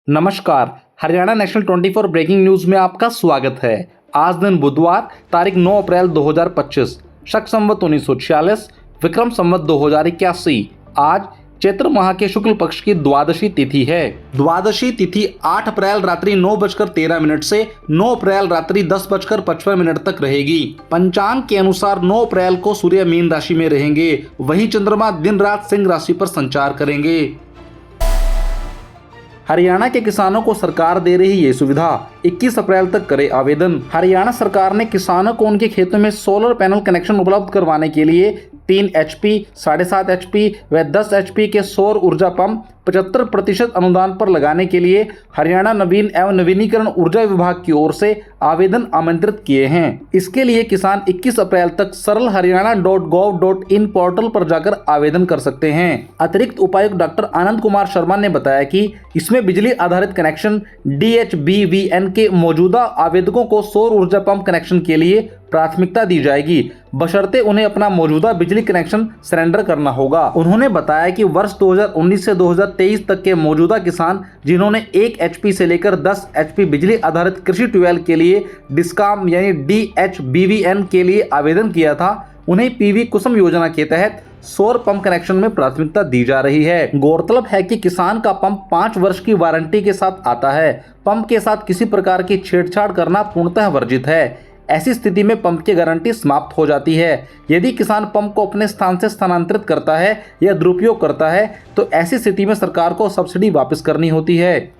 नमस्कार। Haryana national 24 breaking news में आपका स्वागत है। आज दिन बुधवार तारीख 9 अप्रैल 2025, शक संवत 1946, विक्रम संवत 2081। आज चैत्र माह के शुक्ल पक्ष की द्वादशी तिथि है। द्वादशी तिथि 8 अप्रैल रात्रि 9:13 से 9 अप्रैल रात्रि 10:55 तक रहेगी। पंचांग के अनुसार 9 अप्रैल को सूर्य मीन राशि में रहेंगे, वहीं चंद्रमा दिन रात सिंह राशि पर संचार करेंगे। हरियाणा के किसानों को सरकार दे रही ये सुविधा, 21 अप्रैल तक करें आवेदन। हरियाणा सरकार ने किसानों को उनके खेतों में सोलर पैनल कनेक्शन उपलब्ध करवाने के लिए 3 HP, 7.5 HP व 10 HP के सौर ऊर्जा पंप 75% अनुदान पर लगाने के लिए हरियाणा नवीन एवं नवीनीकरण ऊर्जा विभाग की ओर से आवेदन आमंत्रित किए हैं। इसके लिए किसान 21 अप्रैल तक सरल हरियाणा.gov.in पोर्टल पर जाकर आवेदन कर सकते हैं। अतिरिक्त उपायुक्त डॉक्टर आनंद कुमार शर्मा ने बताया कि इसमें बिजली आधारित कनेक्शन DHBVN के मौजूदा आवेदकों को सौर ऊर्जा पंप कनेक्शन के लिए प्राथमिकता दी जाएगी, बशर्ते उन्हें अपना मौजूदा बिजली कनेक्शन सरेंडर करना होगा। उन्होंने बताया कि वर्ष 2019 से 2023 तक के मौजूदा किसान जिन्होंने 1 HP से लेकर 10 HP बिजली आधारित कृषि ट्यूबवेल के लिए डिस्कॉम यानी DHBVN के लिए आवेदन किया था, उन्हें PV कुसुम योजना के तहत सौर पंप कनेक्शन में प्राथमिकता दी जा रही है। गौरतलब है कि किसान का पंप 5 वर्ष की वारंटी के साथ आता है। पंप के साथ किसी प्रकार की छेड़छाड़ करना पूर्णतः वर्जित है। ऐसी स्थिति में पंप की गारंटी समाप्त हो जाती है। यदि किसान पंप को अपने स्थान से स्थानांतरित करता है या दुरुपयोग करता है तो ऐसी स्थिति में सरकार को सब्सिडी वापस करनी होती है।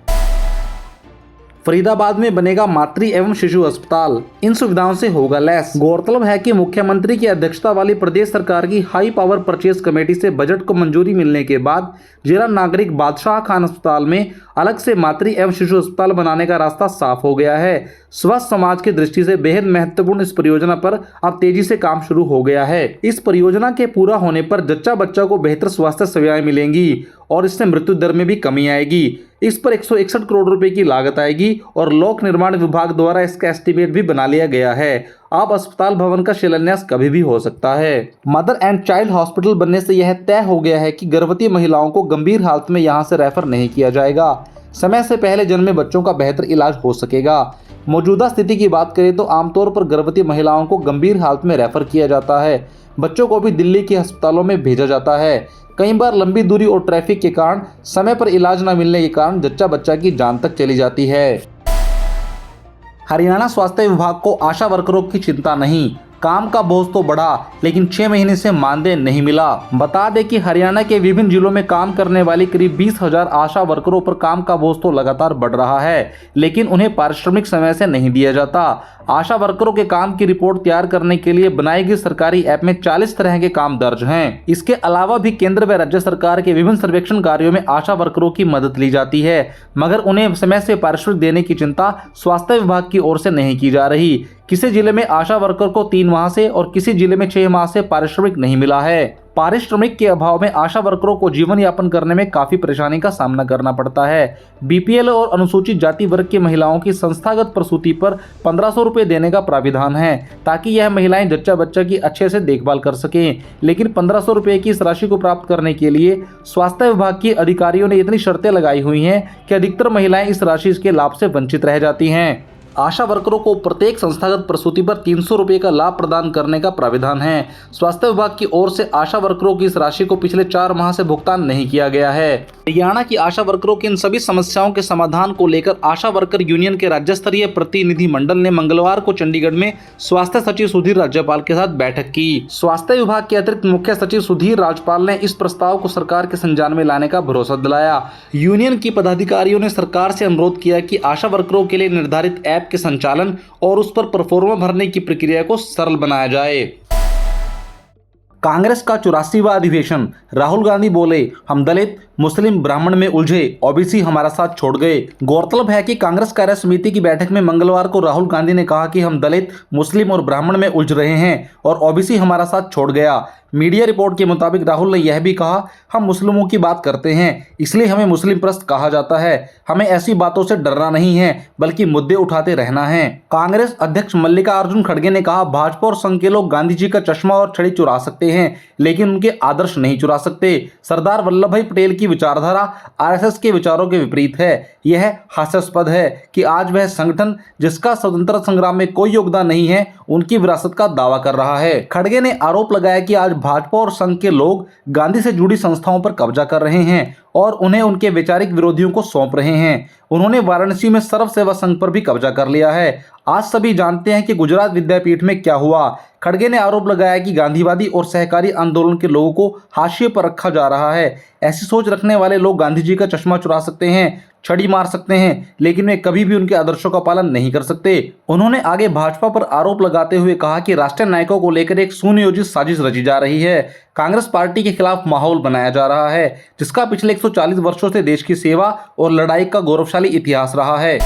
फरीदाबाद में बनेगा मातृ एवं शिशु अस्पताल, इन सुविधाओं से होगा लैस। गौरतलब है कि मुख्यमंत्री की अध्यक्षता वाली प्रदेश सरकार की हाई पावर परचेज कमेटी से बजट को मंजूरी मिलने के बाद जिला नागरिक बादशाह खान अस्पताल में अलग से मातृ एवं शिशु अस्पताल बनाने का रास्ता साफ हो गया है। स्वस्थ समाज की दृष्टि से बेहद महत्वपूर्ण इस परियोजना पर अब तेजी से काम शुरू हो गया है। इस परियोजना के पूरा होने पर जच्चा बच्चा को बेहतर स्वास्थ्य सेवाएं मिलेंगी और इससे मृत्यु दर में भी कमी आएगी। इस पर 161 करोड़ रुपए की लागत आएगी और लोक निर्माण विभाग द्वारा इसका एस्टीमेट भी बना लिया गया है। अब अस्पताल भवन का शिलान्यास कभी भी हो सकता है। मदर एंड चाइल्ड हॉस्पिटल बनने से यह तय हो गया है कि गर्भवती महिलाओं को गंभीर हालत में यहां से रेफर नहीं किया जाएगा। समय से पहले जन्मे बच्चों का बेहतर इलाज हो सकेगा। मौजूदा स्थिति की बात करें तो आमतौर पर गर्भवती महिलाओं को गंभीर हालत में रेफर किया जाता है। बच्चों को भी दिल्ली के अस्पतालों में भेजा जाता है। कई बार लंबी दूरी और ट्रैफिक के कारण समय पर इलाज न मिलने के कारण जच्चा बच्चा की जान तक चली जाती है। हरियाणा स्वास्थ्य विभाग को आशा वर्करों की चिंता नहीं, काम का बोझ तो बढ़ा लेकिन 6 महीने से मानदेय नहीं मिला। बता दें कि हरियाणा के विभिन्न जिलों में काम करने वाली करीब 20,000 आशा वर्करों पर काम का बोझ तो लगातार बढ़ रहा है, लेकिन उन्हें पारिश्रमिक समय से नहीं दिया जाता। आशा वर्करों के काम की रिपोर्ट तैयार करने के लिए बनाई गई सरकारी ऐप में 40 तरह के काम दर्ज हैं। इसके अलावा भी केंद्र व राज्य सरकार के विभिन्न सर्वेक्षण कार्यों में आशा वर्करों की मदद ली जाती है, मगर उन्हें समय से पारिश्रमिक देने की चिंता स्वास्थ्य विभाग की ओर से नहीं की जा रही। किसी जिले में आशा वर्कर को 3 माह से और किसी जिले में 6 माह से पारिश्रमिक नहीं मिला है। पारिश्रमिक के अभाव में आशा वर्करों को जीवन यापन करने में काफी परेशानी का सामना करना पड़ता है। BPL और अनुसूचित जाति वर्ग की महिलाओं की संस्थागत प्रसूति पर 1500 रुपए देने का प्राविधान है, ताकि यह महिलाएं जच्चा बच्चा की अच्छे से देखभाल कर सकें। लेकिन 1500 रुपए की इस राशि को प्राप्त करने के लिए स्वास्थ्य विभाग के अधिकारियों ने इतनी शर्तें लगाई हुई हैं कि अधिकतर महिलाएं इस राशि के लाभ से वंचित रह जाती हैं। आशा वर्करों को प्रत्येक संस्थागत प्रसूति पर 300 रुपए का लाभ प्रदान करने का प्राविधान है। स्वास्थ्य विभाग की ओर से आशा वर्करों की इस राशि को पिछले 4 माह से भुगतान नहीं किया गया है। हरियाणा की आशा वर्करों की इन सभी समस्याओं के समाधान को लेकर आशा वर्कर यूनियन के राज्य स्तरीय प्रतिनिधि मंडल ने मंगलवार को चंडीगढ़ में स्वास्थ्य सचिव सुधीर राज्यपाल के साथ बैठक की। स्वास्थ्य विभाग के अतिरिक्त मुख्य सचिव सुधीर राज्यपाल ने इस प्रस्ताव को सरकार के संज्ञान में लाने का भरोसा दिलाया। यूनियन की पदाधिकारियों ने सरकार से अनुरोध किया कि आशा वर्करों के लिए निर्धारित ऐप के संचालन और उस पर प्रोफार्मा भरने की प्रक्रिया को सरल बनाया जाए। कांग्रेस का 84वां अधिवेशन, राहुल गांधी बोले हम दलित मुस्लिम ब्राह्मण में उलझे, ओबीसी हमारा साथ छोड़ गए। गौरतलब है कि कांग्रेस कार्य समिति की बैठक में मंगलवार को राहुल गांधी ने कहा कि हम दलित मुस्लिम और ब्राह्मण में उलझ रहे हैं और ओबीसी हमारा साथ छोड़ गया। मीडिया रिपोर्ट के मुताबिक राहुल ने यह भी कहा, हम मुस्लिमों की बात करते हैं, इसलिए हमें मुस्लिम प्रस्त कहा जाता है। हमें ऐसी बातों से डरना नहीं है, बल्कि मुद्दे उठाते रहना है। कांग्रेस अध्यक्ष मल्लिकार्जुन खड़गे ने कहा, भाजपा और संघ के लोग गांधी जी का चश्मा और छड़ी चुरा सकते हैं, लेकिन उनके आदर्श नहीं चुरा सकते। सरदार वल्लभ भाई पटेल की विचारधारा आरएसएस के विचारों के विपरीत है। यह हास्यास्पद है कि आज वह संगठन जिसका स्वतंत्रता संग्राम में कोई योगदान नहीं है, उनकी विरासत का दावा कर रहा है। खड़गे ने आरोप लगाया कि आज भाजपा और संघ के लोग गांधी से जुड़ी संस्थाओं पर कब्जा कर रहे हैं और उन्हें उनके वैचारिक विरोधियों को सौंप रहे हैं। उन्होंने वाराणसी में सर्व सेवा संघ पर भी कब्जा कर लिया है। आज सभी जानते हैं कि गुजरात विद्यापीठ में क्या हुआ। खड़गे ने आरोप लगाया कि गांधीवादी और सहकारी आंदोलन के लोगों को हाशिए पर रखा जा रहा है। ऐसी सोच रखने वाले लोग गांधी जी का चश्मा चुरा सकते हैं, छड़ी मार सकते हैं, लेकिन वे कभी भी उनके आदर्शों का पालन नहीं कर सकते। उन्होंने आगे भाजपा पर आरोप लगाते हुए कहा कि राष्ट्रीय नायकों को लेकर एक सुनियोजित साजिश रची जा रही है। कांग्रेस पार्टी के खिलाफ माहौल बनाया जा रहा है, जिसका पिछले 140 वर्षों से देश की सेवा और लड़ाई का गौरवशाली इतिहास रहा है।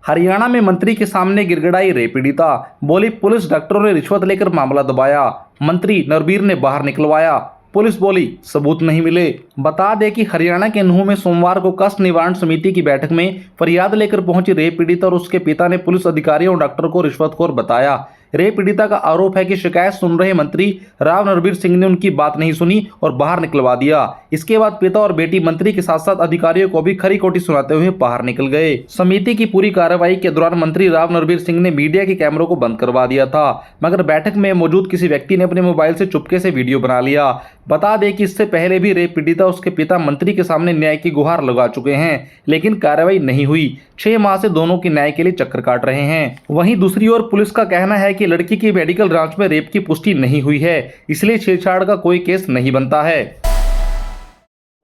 हरियाणा में मंत्री के सामने गिड़गिड़ाई रेप पीड़िता, बोली पुलिस डॉक्टरों ने रिश्वत लेकर मामला दबाया, मंत्री नरबीर ने बाहर निकलवाया। पुलिस बोली सबूत नहीं मिले। बता दें कि हरियाणा के नूंह में सोमवार को कष्ट निवारण समिति की बैठक में फरियाद लेकर पहुंची रेप पीड़िता और उसके पिता ने पुलिस अधिकारियों और डॉक्टर को रिश्वतखोर बताया। रेप पीड़िता का आरोप है कि शिकायत सुन रहे मंत्री राव नरबीर सिंह ने उनकी बात नहीं सुनी और बाहर निकलवा दिया। इसके बाद पिता और बेटी मंत्री के साथ साथ अधिकारियों को भी खरी खोटी सुनाते हुए बाहर निकल गए। समिति की पूरी कार्रवाई के दौरान मंत्री राव नरबीर सिंह ने मीडिया के कैमरों को बंद करवा दिया था, मगर बैठक में मौजूद किसी व्यक्ति ने अपने मोबाइल से चुपके से वीडियो बना लिया। बता दें कि इससे पहले भी रेप पीड़िता उसके पिता मंत्री के सामने न्याय की गुहार लगा चुके हैं, लेकिन कार्रवाई नहीं हुई। 6 माह से दोनों की न्याय के लिए चक्कर काट रहे हैं। वहीं दूसरी ओर पुलिस का कहना है कि लड़की की मेडिकल जांच में रेप की पुष्टि नहीं हुई है, इसलिए छेड़छाड़ का कोई केस नहीं बनता है।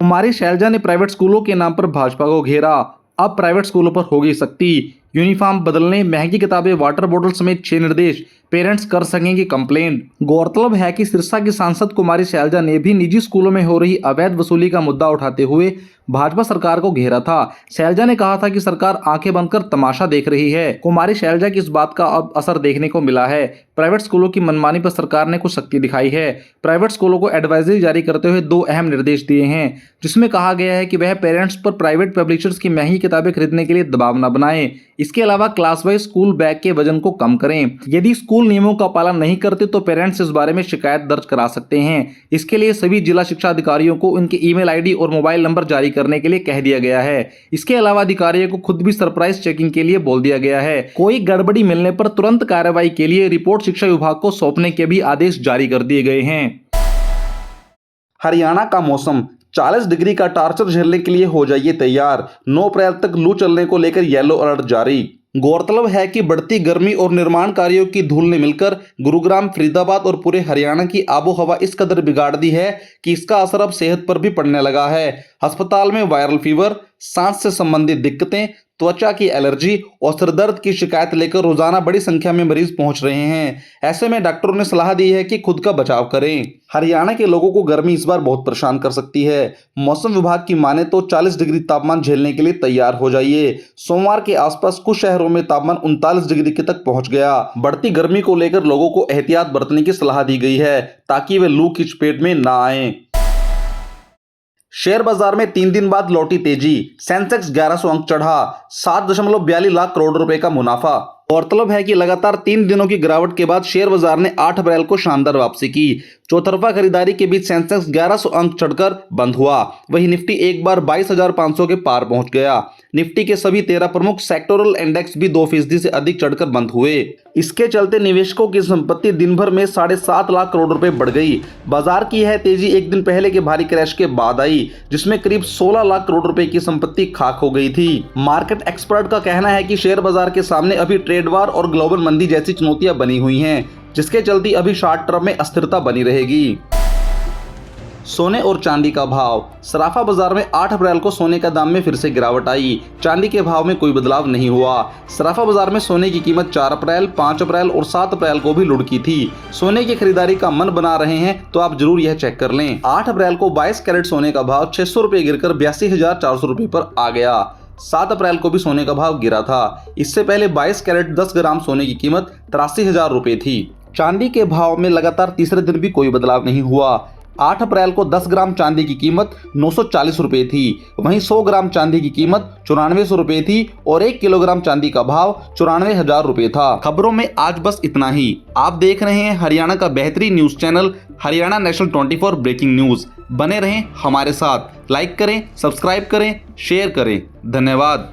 कुमारी शैलजा ने प्राइवेट स्कूलों के नाम पर भाजपा को घेरा, अब प्राइवेट स्कूलों पर होगी सख्ती। यूनिफॉर्म बदलने, महंगी किताबें, वाटर बोतल समेत 6 निर्देश, पेरेंट्स कर सकेंगे कंप्लेंट। गौरतलब है कि सिरसा की सांसद कुमारी शैलजा ने भी निजी स्कूलों में हो रही अवैध वसूली का मुद्दा उठाते हुए भाजपा सरकार को घेरा था। शैलजा ने कहा था कि सरकार आंखें बंद कर तमाशा देख रही है। कुमारी शैलजा की इस बात का अब असर देखने को मिला है। प्राइवेट स्कूलों की मनमानी पर सरकार ने कुछ सख्ती दिखाई है। प्राइवेट स्कूलों को एडवाइजरी जारी करते हुए 2 अहम निर्देश दिए हैं, जिसमें कहा गया है कि वह पेरेंट्स पर प्राइवेट पब्लिशर्स की महंगी किताबें खरीदने के लिए दबाव न बनाएं। इसके अलावा क्लास वाइज स्कूल बैग के वजन को कम करें। यदि स्कूल नियमों का पालन नहीं करते तो पेरेंट्स इस बारे में शिकायत दर्ज करा सकते हैं। इसके लिए सभी जिला शिक्षा अधिकारियों को उनके ईमेल आईडी और मोबाइल नंबर जारी करने के लिए कह दिया गया है। इसके अलावा अधिकारियों को खुद भी सरप्राइज चेकिंग के लिए बोल दिया गया है। कोई गड़बड़ी मिलने पर तुरंत कार्रवाई के लिए रिपोर्ट शिक्षा विभाग को सौंपने के भी आदेश जारी कर दिए गए हैं। हरियाणा का मौसम, 40 डिग्री का टार्चर झेलने के लिए हो जाइए तैयार। 9 अप्रैल तक लू चलने को लेकर येलो अलर्ट जारी। गौरतलब है कि बढ़ती गर्मी और निर्माण कार्यों की धूल ने मिलकर गुरुग्राम, फरीदाबाद और पूरे हरियाणा की आबोहवा इस कदर बिगाड़ दी है कि इसका असर अब सेहत पर भी पड़ने लगा है। अस्पताल में वायरल फीवर, सांस से संबंधित दिक्कतें, त्वचा की एलर्जी और सिरदर्द की शिकायत लेकर रोजाना बड़ी संख्या में मरीज पहुंच रहे हैं। ऐसे में डॉक्टरों ने सलाह दी है कि खुद का बचाव करें। हरियाणा के लोगों को गर्मी इस बार बहुत परेशान कर सकती है। मौसम विभाग की माने तो 40 डिग्री तापमान झेलने के लिए तैयार हो जाइए। सोमवार के आसपास कुछ शहरों में तापमान 39 डिग्री के तक पहुंच गया। बढ़ती गर्मी को लेकर लोगों को एहतियात बरतने की सलाह दी गई है, ताकि वे लू की चपेट में ना आए। शेयर बाजार में 3 दिन बाद लौटी तेजी, सेंसेक्स 1100 अंक चढ़ा, 7.42 लाख करोड़ रुपए का मुनाफा। गौरतलब है कि लगातार 3 दिनों की गिरावट के बाद शेयर बाजार ने 8 अप्रैल को शानदार वापसी की। चौतरफा खरीदारी के बीच सेंसेक्स 1100 अंक चढ़कर बंद हुआ। वहीं निफ्टी एक बार 22,500 के पार पहुंच गया। निफ्टी के सभी 13 प्रमुख सेक्टोरल इंडेक्स भी 2% से अधिक चढ़कर बंद हुए। इसके चलते निवेशकों की संपत्ति दिन भर में 7.5 लाख करोड़ रुपए बढ़ गई। बाजार की यह तेजी एक दिन पहले के भारी क्रैश के बाद आई, जिसमें करीब 16 लाख करोड़ रुपए की संपत्ति खाक हो गई थी। मार्केट एक्सपर्ट का कहना है कि शेयर बाजार के सामने अभी ट्रेड वार और ग्लोबल मंदी जैसी चुनौतियां बनी हुई हैं, जिसके चलते अभी शॉर्ट टर्म में अस्थिरता बनी रहेगी। सोने और चांदी का भाव, सराफा बाजार में 8 अप्रैल को सोने का दाम में फिर से गिरावट आई। चांदी के भाव में कोई बदलाव नहीं हुआ। सराफा बाजार में सोने की कीमत 4 अप्रैल, 5 अप्रैल और 7 अप्रैल को भी लुढ़की थी। सोने की खरीदारी का मन बना रहे हैं तो आप जरूर यह चेक कर लें। 8 अप्रैल को 22 कैरेट सोने का भाव 600 रुपये गिरकर 82,400 रुपये पर आ गया। 7 अप्रैल को भी सोने का भाव गिरा था। इससे पहले 22 कैरेट 10 ग्राम सोने की कीमत 83,000 रुपये थी। चांदी के भाव में लगातार तीसरे दिन भी कोई बदलाव नहीं हुआ। 8 अप्रैल को 10 ग्राम चांदी की कीमत 940 रुपये थी, वहीं 100 ग्राम चांदी की कीमत 9400 रुपये थी और 1 किलोग्राम चांदी का भाव 94,000 रुपये था। खबरों में आज बस इतना ही। आप देख रहे हैं हरियाणा का बेहतरीन news channel Haryana national 24 breaking news. बने रहें हमारे साथ, लाइक करें, सब्सक्राइब करें, शेयर करें। धन्यवाद।